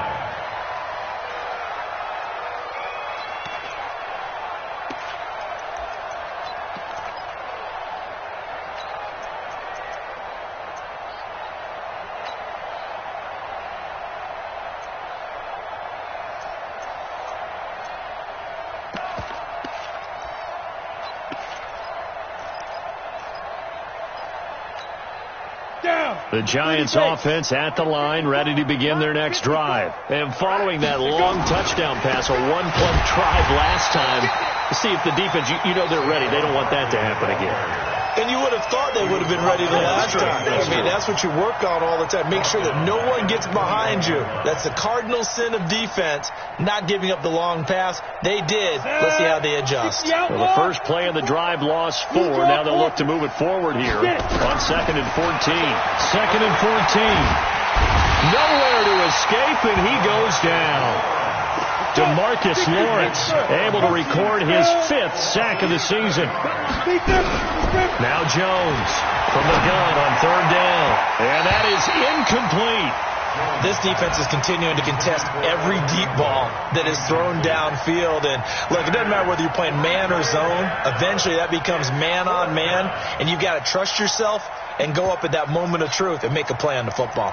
The Giants offense at the line, ready to begin their next drive. And following that long touchdown pass, a one-play drive last time, to see if the defense, you know they're ready. They don't want that to happen again. And you would have thought they would have been ready the last time. I mean, that's what you work on all the time. Make sure that no one gets behind you. That's the cardinal sin of defense, not giving up the long pass. They did. Let's see how they adjust. Well, the first play of the drive lost 4. Now they'll look to move it forward here on 2nd and 14. 2nd and 14. Nowhere to escape, and he goes down. DeMarcus Lawrence able to record his 5th sack of the season. Now Jones from the gun on 3rd down. And that is incomplete. This defense is continuing to contest every deep ball that is thrown downfield. And look, it doesn't matter whether you're playing man or zone. Eventually that becomes man on man. And you've got to trust yourself and go up at that moment of truth and make a play on the football.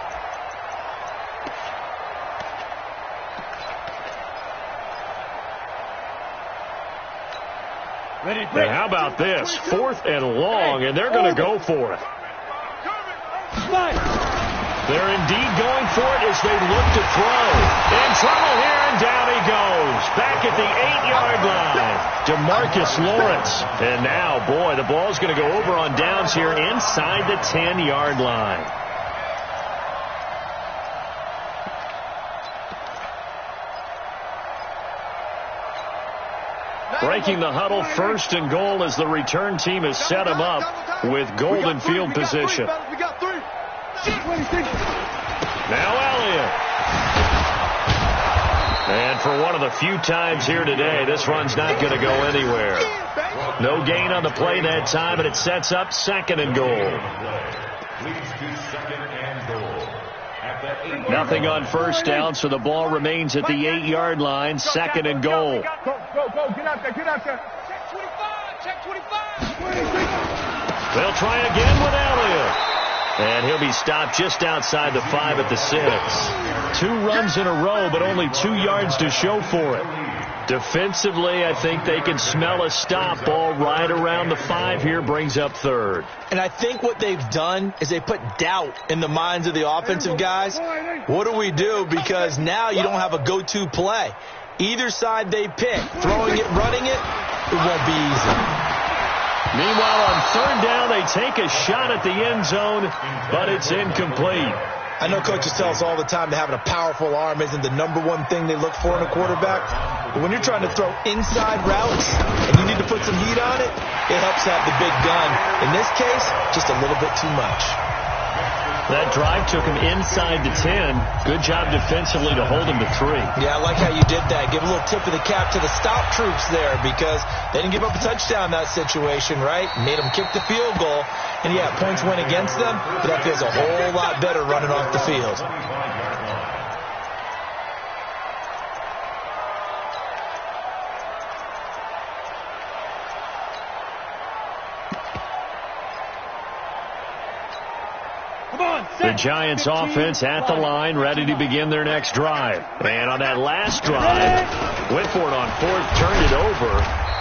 And how about this? 4th and long, and they're going to go for it. They're indeed going for it as they look to throw. In trouble here, and down he goes. Back at the 8-yard line. DeMarcus Lawrence. And now, boy, the ball's going to go over on downs here inside the 10-yard line. Breaking the huddle, 1st and goal as the return team has set him up with golden field position. Now Elliott. And for one of the few times here today, this run's not going to go anywhere. No gain on the play that time, but it sets up 2nd and goal. Nothing on 1st down, so the ball remains at the 8-yard line. 2nd and goal. Go, get out there. Check 25. They'll try again with Elliott. And he'll be stopped just outside the 5 at the 6. 2 runs in a row, but only 2 yards to show for it. Defensively, I think they can smell a stop. Ball right around the 5 here, brings up third. And I think what they've done is they put doubt in the minds of the offensive guys. What do we do? Because now you don't have a go-to play. Either side they pick, throwing it, running it, it won't be easy. Meanwhile, on third down, they take a shot at the end zone, but it's incomplete. I know coaches tell us all the time that having a powerful arm isn't the number one thing they look for in a quarterback. But when you're trying to throw inside routes and you need to put some heat on it, it helps to have the big gun. In this case, just a little bit too much. That drive took him inside the 10. Good job defensively to hold him to 3. Yeah, I like how you did that. Give a little tip of the cap to the stop troops there because they didn't give up a touchdown in that situation, right? Made them kick the field goal. And, yeah, points went against them, but that feels a whole lot better running off the field. The Giants offense at the line, ready to begin their next drive. And on that last drive, went for it on fourth, turned it over.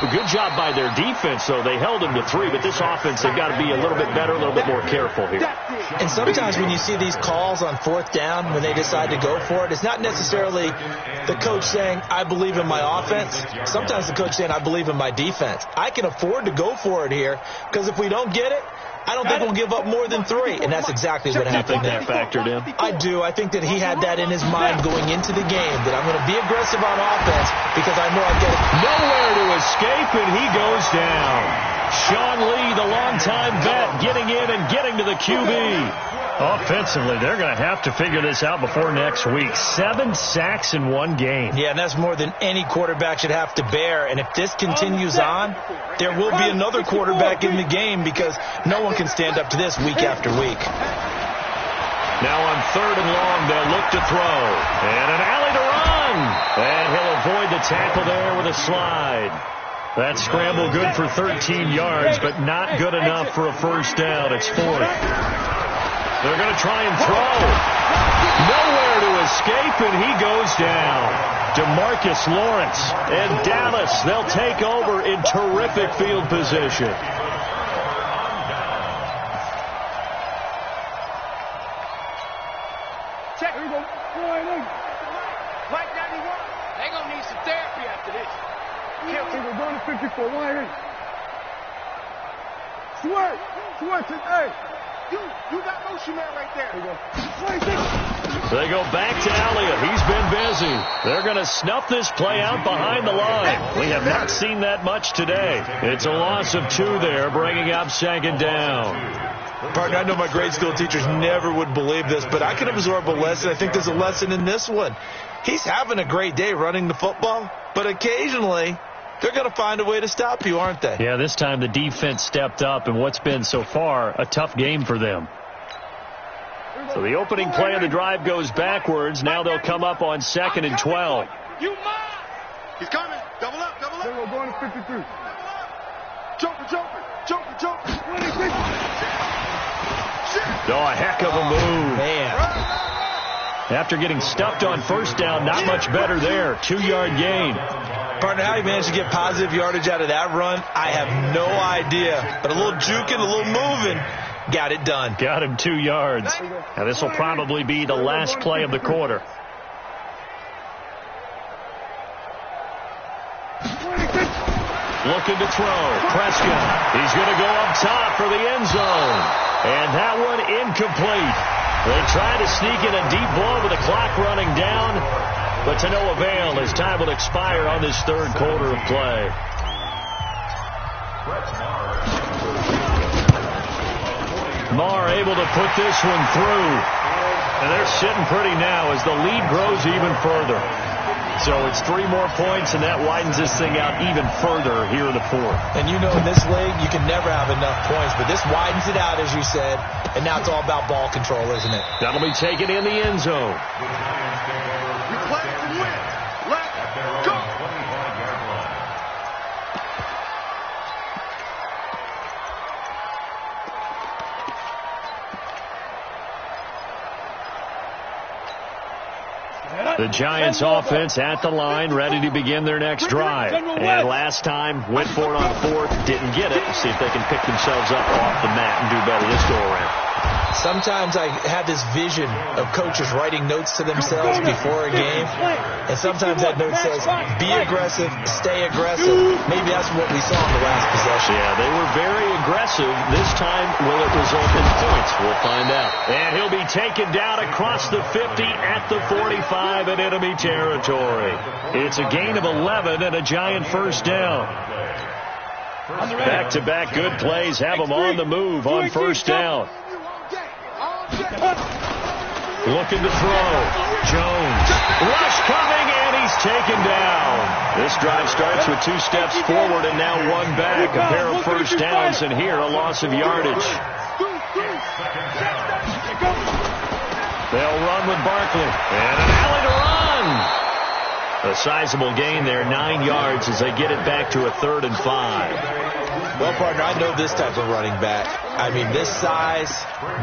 A good job by their defense, though. They held them to 3, but this offense, they've got to be a little bit better, a little bit more careful here. And sometimes when you see these calls on fourth down, when they decide to go for it, it's not necessarily the coach saying, I believe in my offense. Sometimes the coach saying, I believe in my defense. I can afford to go for it here because if we don't get it, I don't think we'll give up more than 3, and that's exactly what happened there. You think that factored in? I do. I think that he had that in his mind going into the game, that I'm going to be aggressive on offense because I know I get it. Nowhere to escape, and he goes down. Sean Lee, the longtime vet, getting in and getting to the QB. Offensively, they're going to have to figure this out before next week. 7 sacks in one game. Yeah, and that's more than any quarterback should have to bear. And if this continues on, there will be another quarterback in the game because no one can stand up to this week after week. Now on third and long, they'll look to throw. And an alley to run. And he'll avoid the tackle there with a slide. That scramble good for 13 yards, but not good enough for a first down. It's fourth. They're going to try and throw. Nowhere to escape, and he goes down. DeMarcus Lawrence and Dallas, they'll take over in terrific field position. Check. Here we go. Like 91. They're going to need some therapy after this. We're going to 54. Wide in. Sweat. Hey. You got motion man right there. They go back to Elliott. He's been busy. They're going to snuff this play out behind the line. We have not seen that much today. It's a loss of 2 there, bringing up second down. Partner, I know my grade school teachers never would believe this, but I can absorb a lesson. I think there's a lesson in this one. He's having a great day running the football, but occasionally they're going to find a way to stop you, aren't they? Yeah, this time the defense stepped up in what's been so far a tough game for them. So the opening play of the drive goes backwards. Now they'll come up on 2nd and 12. You mine. He's coming. Double up. We're going to 53. Jumper. Oh, a heck of a move. Man. After getting stuffed on first down, not much better there. 2-yard gain. Partner, how he managed to get positive yardage out of that run, I have no idea. But a little juking, a little moving, got it done. Got him 2 yards. Now this will probably be the last play of the quarter. Looking to throw. Prescott. He's going to go up top for the end zone. And that one incomplete. They try to sneak in a deep blow with the clock running down, but to no avail as time will expire on this third quarter of play. Marr able to put this one through. And they're sitting pretty now as the lead grows even further. So it's 3 more points, and that widens this thing out even further here in the fourth. And you know in this league, you can never have enough points, but this widens it out, as you said, and now it's all about ball control, isn't it? That'll be taken in the end zone. We play to win. Let's go. The Giants offense at the line, ready to begin their next drive. And last time, went for it on fourth, didn't get it. See if they can pick themselves up off the mat and do better this go-around. Sometimes I have this vision of coaches writing notes to themselves before a game, and sometimes that note says, be aggressive, stay aggressive. Maybe that's what we saw in the last possession. Yeah, they were very aggressive. This time, will it result in points? We'll find out. And he'll be taken down across the 50 at the 45 in enemy territory. It's a gain of 11 and a Giant first down. Back-to-back good plays have them on the move on first down. Looking to throw. Jones. Rush coming, and he's taken down. This drive starts with 2 steps forward and now 1 back. A pair of first downs, and here a loss of yardage. They'll run with Barkley. And an alley to run. A sizable gain there, 9 yards as they get it back to a 3rd and 5. Well, partner, I know this type of running back. I mean, this size,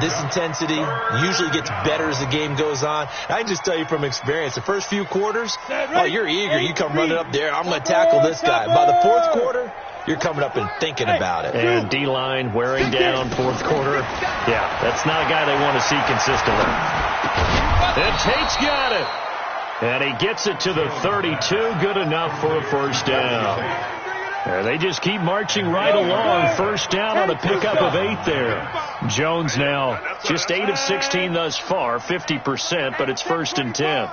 this intensity usually gets better as the game goes on. I can just tell you from experience, the first few quarters, oh, you're eager. You come running up there, I'm going to tackle this guy. By the 4th quarter, you're coming up and thinking about it. And D-line wearing down 4th quarter. Yeah, that's not a guy they want to see consistently. And Tate's got it. And he gets it to the 32. Good enough for a first down. They just keep marching right along. First down on a pickup of 8 there. Jones now just 8 of 16 thus far, 50%, but it's 1st and 10.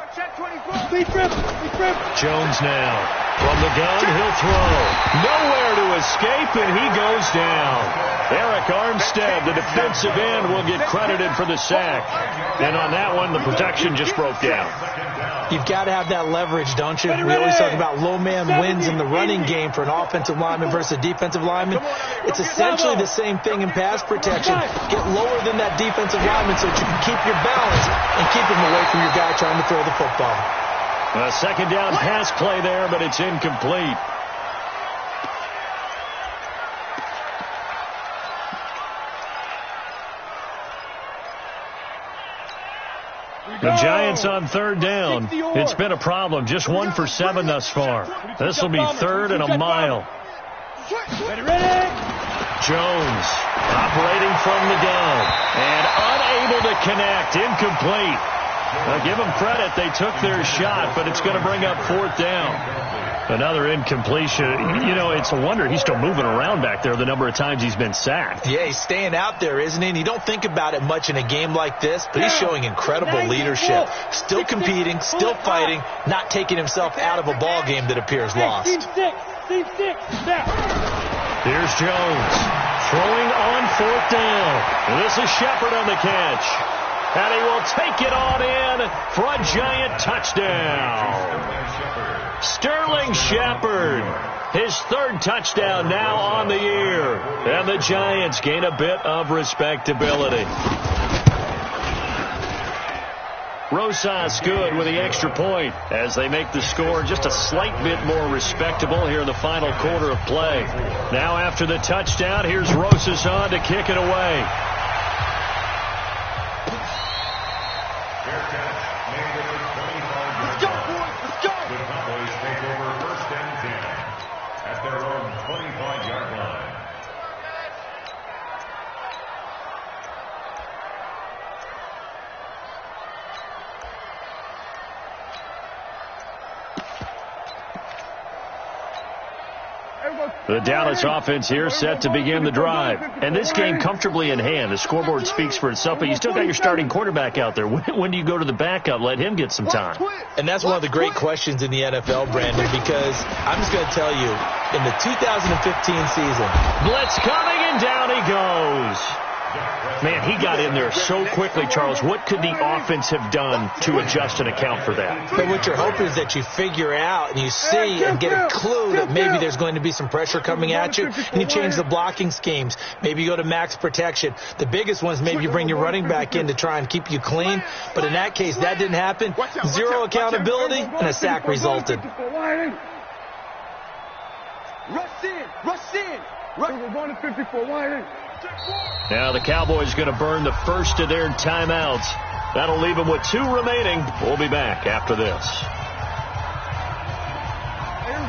Jones now from the gun. He'll throw. Nowhere to escape, and he goes down. Eric Armstead, the defensive end, will get credited for the sack. And on that one, the protection just broke down. You've got to have that leverage, don't you? We always talk about low man wins in the running game for an offensive lineman versus a defensive lineman. It's essentially the same thing in pass protection. Get lower than that defensive lineman so that you can keep your balance and keep him away from your guy trying to throw the football. A second down pass play there, but it's incomplete. The Giants on 3rd down. It's been a problem. Just 1 for 7 thus far. This will be 3rd and a mile. Jones operating from the gun and unable to connect. Incomplete. Give them credit. They took their shot, but it's going to bring up 4th down. Another incompletion. You know, it's a wonder he's still moving around back there the number of times he's been sacked. Yeah, he's staying out there, isn't he? And you don't think about it much in a game like this, but he's showing incredible leadership. Still competing, still fighting, not taking himself out of a ball game that appears lost. Here's Jones throwing on 4th down. And this is Shepard on the catch. And he will take it on in for a Giant touchdown. Sterling Shepard, his 3rd touchdown now on the year. And the Giants gain a bit of respectability. Rosas good with the extra point as they make the score just a slight bit more respectable here in the final quarter of play. Now after the touchdown, here's Rosas on to kick it away. Let's go, boys. Let's go. The Cowboys take over 1st and 10 at their own 25-yard line. The Dallas offense here set to begin the drive. And this game comfortably in hand. The scoreboard speaks for itself, but you still got your starting quarterback out there. When do you go to the backup? Let him get some time. And that's one of the great questions in the NFL, Brandon, because I'm just going to tell you, in the 2015 season, blitz coming, and down he goes. Man, he got in there so quickly, Charles. What could the offense have done to adjust and account for that? But what you're hoping is that you figure out and you see and get a clue that maybe there's going to be some pressure coming at you, and you change the blocking schemes. Maybe you go to max protection. The biggest one is maybe you bring your running back in to try and keep you clean. But in that case, that didn't happen. Zero accountability, and a sack resulted. Rush in. Rush in. We're going to 54. Wide in. Now the Cowboys going to burn the first of their timeouts. That'll leave them with 2 remaining. We'll be back after this.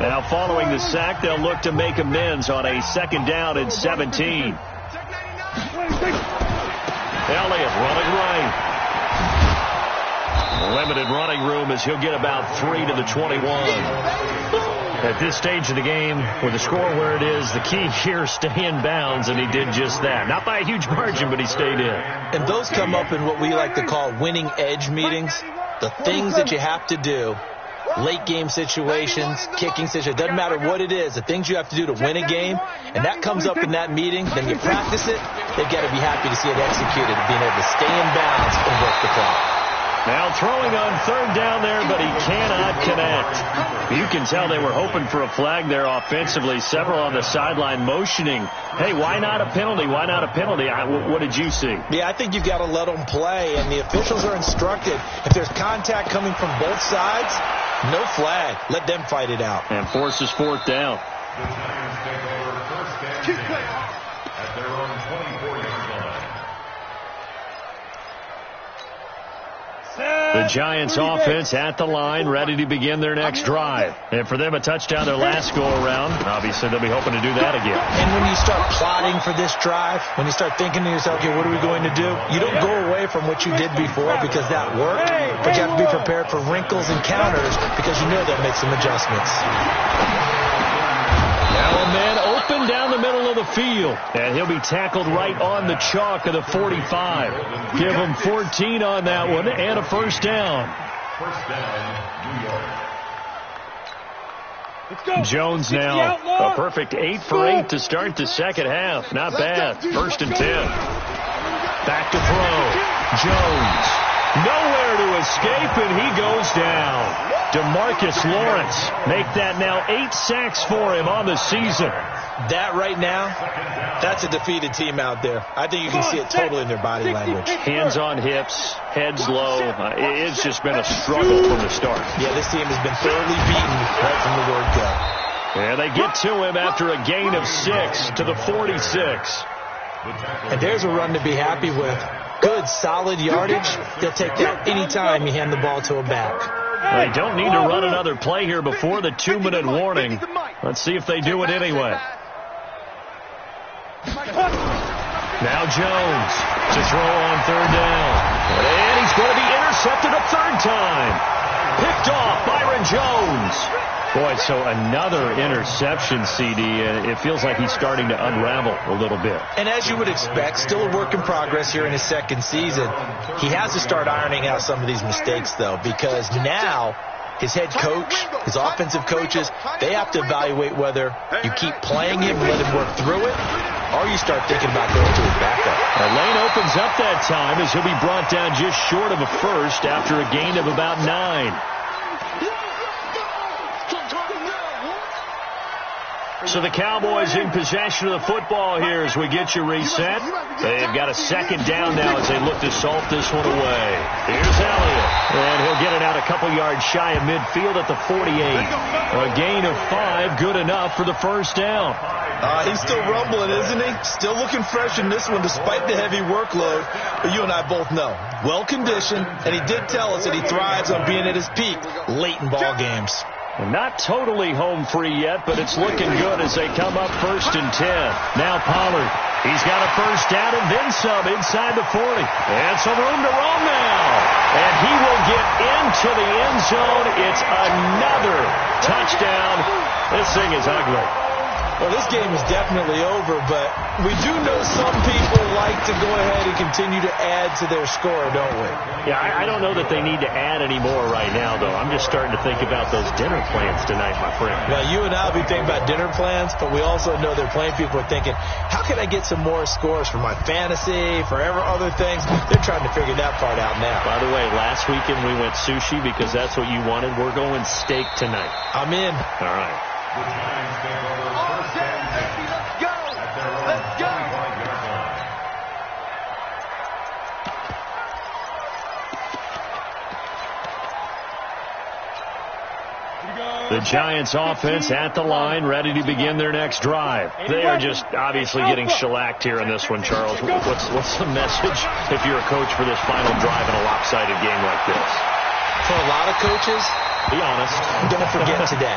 Now following the sack, they'll look to make amends on a 2nd down and 17. Elliott running right. Limited running room as he'll get about 3 to the 21. At this stage of the game, with the score where it is, the key here, stay in bounds, and he did just that. Not by a huge margin, but he stayed in. And those come up in what we like to call winning edge meetings. The things that you have to do, late game situations, kicking situations, doesn't matter what it is, the things you have to do to win a game, and that comes up in that meeting, then you practice it, they've got to be happy to see it executed, being able to stay in bounds and work the clock. Now throwing on 3rd down there, but he cannot connect. You can tell they were hoping for a flag there offensively. Several on the sideline motioning, hey, why not a penalty? Why not a penalty? What did you see? Yeah, I think you've got to let them play, and the officials are instructed, if there's contact coming from both sides, no flag. Let them fight it out. And forces 4th down. The Giants take over 1st and 10 at their own 24-yard line. The Giants offense at the line, ready to begin their next drive. And for them, a touchdown their last go-around. Obviously, they'll be hoping to do that again. And when you start plotting for this drive, when you start thinking to yourself, okay, what are we going to do? You don't go away from what you did before because that worked, but you have to be prepared for wrinkles and counters because you know they'll make some adjustments. Now a man open down the middle of the field, and he'll be tackled right on the chalk of the 45. Give him 14 on that one and a 1st down. 1st down, New York. Jones now a perfect 8 for 8 to start the 2nd half. Not bad. 1st and 10. Back to throw. Jones. Nowhere to escape, and he goes down. DeMarcus Lawrence make that now 8 sacks for him on the season. That right now, that's a defeated team out there. I think you can see it totally in their body language. Hands on hips, heads low. It's just been a struggle from the start. Yeah, this team has been thoroughly beaten right from the word go. And they get to him after a gain of 6 to the 46. And there's a run to be happy with. Good, solid yardage. They'll take that any time you hand the ball to a back. They don't need to run another play here before the 2-minute warning. Let's see if they do it anyway. Now Jones to throw on 3rd down. And he's going to be intercepted a 3rd time. Picked off Byron Jones. Boy, so another interception, CD, and it feels like he's starting to unravel a little bit. And as you would expect, still a work in progress here in his 2nd season. He has to start ironing out some of these mistakes, though, because now his head coach, his offensive coaches, they have to evaluate whether you keep playing him and let him work through it, or you start thinking about going to his backup. A lane opens up that time as he'll be brought down just short of a 1st after a gain of about 9. So the Cowboys in possession of the football here as we get you reset. They've got a 2nd down now as they look to salt this one away. Here's Elliott. And he'll get it out a couple yards shy of midfield at the 48. A gain of 5, good enough for the 1st down. He's still rumbling, isn't he? Still looking fresh in this one despite the heavy workload. But you and I both know, well-conditioned, and he did tell us that he thrives on being at his peak late in ball games. Not totally home free yet, but it's looking good as they come up 1st and 10. Now Pollard. He's got a 1st down and then some inside the 40. And some room to roam now. And he will get into the end zone. It's another touchdown. This thing is ugly. Well, this game is definitely over, but we do know some people like to go ahead and continue to add to their score, don't we? Yeah, I don't know that they need to add any more right now, though. I'm just starting to think about those dinner plans tonight, my friend. Well, you and I will be thinking about dinner plans, but we also know they're playing people are thinking, how can I get some more scores for my fantasy, for other things? They're trying to figure that part out now. By the way, last weekend we went sushi because that's what you wanted. We're going steak tonight. I'm in. All right. The Giants take over 1st and 10 at their own 25-yard line. The Giants offense at the line, ready to begin their next drive. They are just obviously getting shellacked here in this one, Charles. What's the message if you're a coach for this final drive in a lopsided game like this? For a lot of coaches, be honest. Don't forget today.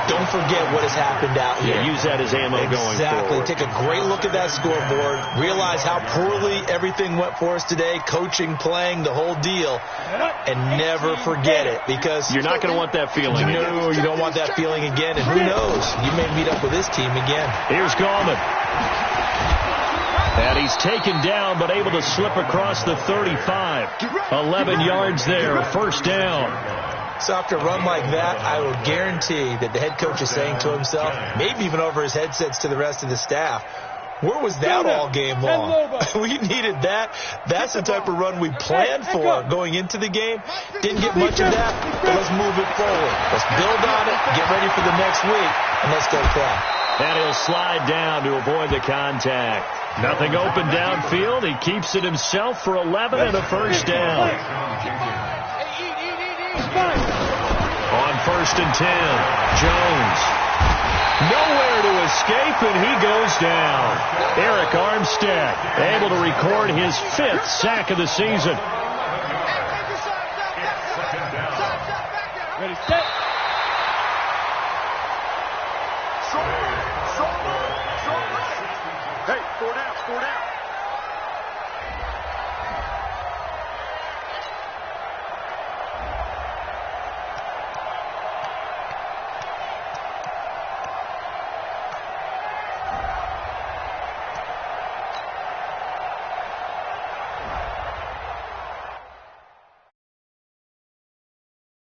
Don't forget what has happened out here. Yeah, use that as ammo going forward. Exactly. Take a great look at that scoreboard. Realize how poorly everything went for us today. Coaching, playing, the whole deal. And never forget it, because you're not going to want that feeling again. No, you don't want that feeling again. And who knows? You may meet up with this team again. Here's Gallman. And he's taken down, but able to slip across the 35. 11 yards there, first down. So after a run like that, I will guarantee that the head coach is saying to himself, maybe even over his headsets to the rest of the staff, where was that all game long? We needed that. That's the type of run we planned for going into the game. Didn't get much of that, but let's move it forward. Let's build on it, get ready for the next week, and let's go play. And he'll slide down to avoid the contact. Nothing open downfield. He keeps it himself for 11 and a first down. On 1st and 10, Jones. Nowhere to escape, and he goes down. Eric Armstead able to record his 5th sack of the season. Ready, set.